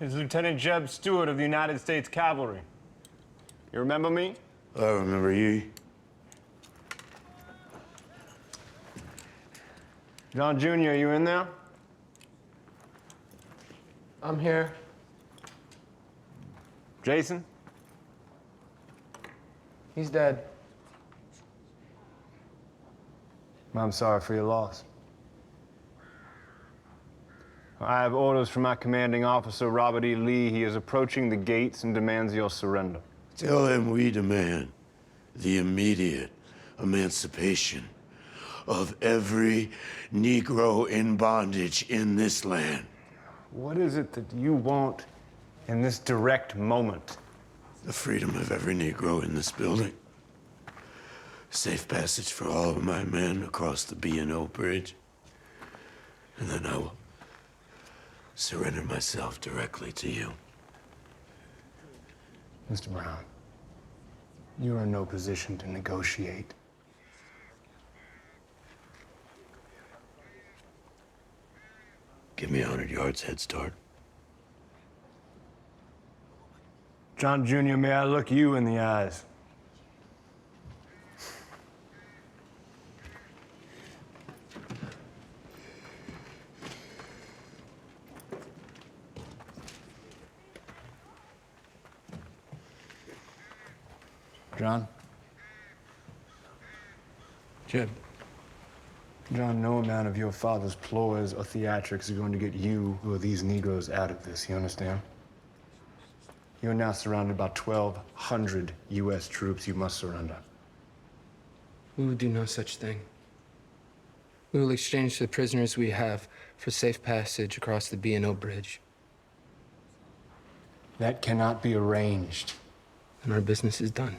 It's Lieutenant Jeb Stewart of the United States Cavalry. You remember me? I remember you. John Jr., you in there? I'm here. Jason? He's dead. I'm sorry for your loss. I have orders from my commanding officer, Robert E. Lee. He is approaching the gates and demands your surrender. Tell him we demand the immediate emancipation of every Negro in bondage in this land. What is it that you want in this direct moment? The freedom of every Negro in this building. Safe passage for all of my men across the B&O bridge. And then I will surrender myself directly to you. Mr. Brown, you are in no position to negotiate. Give me 100 yards head start. John Jr., may I look you in the eyes? John? Jeb. John, no amount of your father's ploys or theatrics are going to get you or these Negroes out of this, you understand? You're now surrounded by 1,200 U.S. troops. You must surrender. We will do no such thing. We will exchange the prisoners we have for safe passage across the B&O bridge. That cannot be arranged. And our business is done.